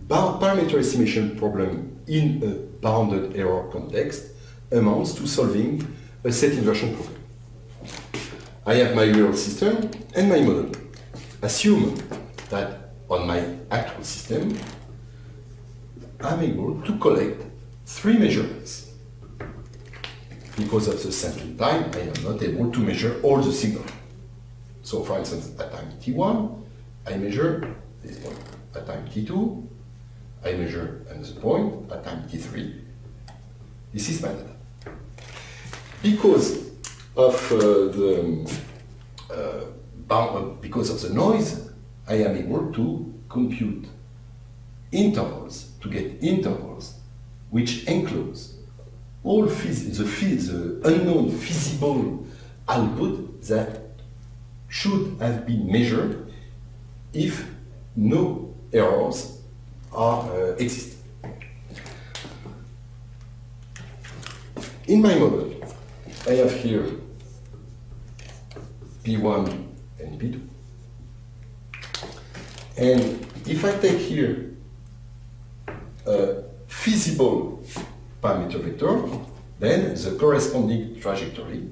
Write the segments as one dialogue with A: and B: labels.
A: parameter estimation problem in a bounded error context amounts to solving a set inversion problem. I have my real system and my model. Assume that on my actual system, I'm able to collect 3 measurements. Because of the sampling time, I am not able to measure all the signals. So for instance, at time t1, I measure this point. At time t2, I measure another point. At time t3, this is my data. Because of because of the noise, I am able to compute intervals, to get intervals which enclose all the unknown feasible output that should have been measured if no errors are exist. In my model, I have here P1 and P2. And if I take here a feasible parameter vector, then the corresponding trajectory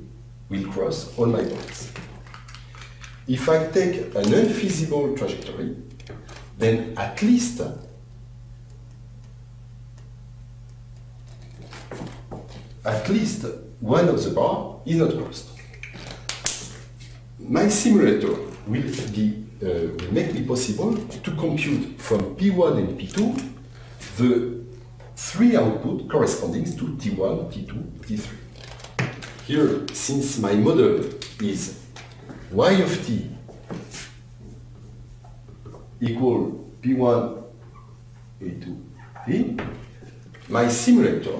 A: will cross all my points. If I take an unfeasible trajectory, then at least one of the bars is not crossed. My simulator will make it possible to compute from P1 and P2 the 3 outputs corresponding to T1, T2, T3. Here, since my model is y of t equal P1, A2, T, my simulator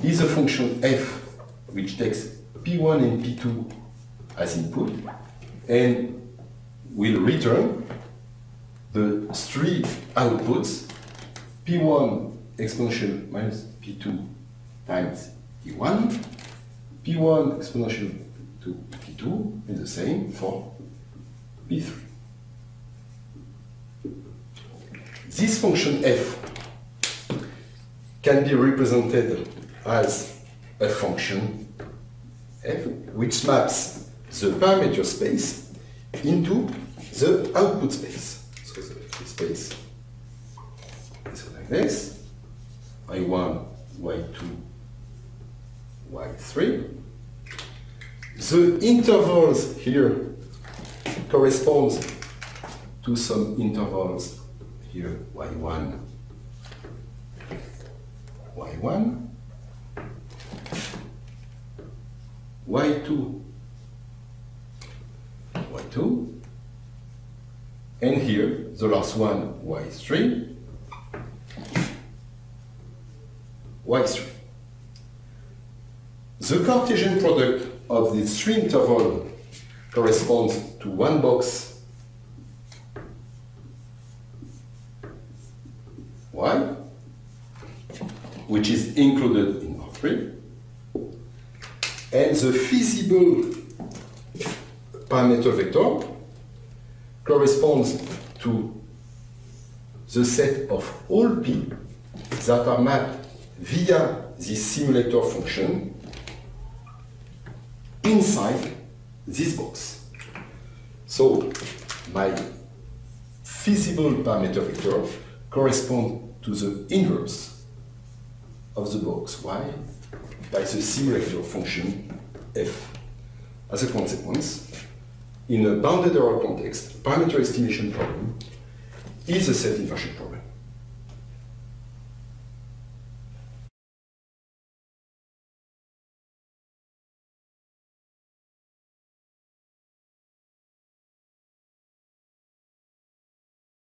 A: is a function f which takes P1 and P2 as input and will return the 3 outputs P1 exponential minus P2 times T1, P1 exponential to T2, and the same for P3. This function f can be represented as a function f which maps the parameter space into the output space. So the space is like this: y1, y2, y3. The intervals here corresponds to some intervals here: y1, y1, y2, y2, and here the last one, y3, y3. The Cartesian product of these 3 intervals corresponds to one box y, which is included in R3, and the feasible parameter vector corresponds to the set of all p that are mapped via this simulator function inside this box. So my feasible parameter vector corresponds to the inverse of the box y by the simulator function f. As a consequence, in a bounded error context, parameter estimation problem is a set inversion problem.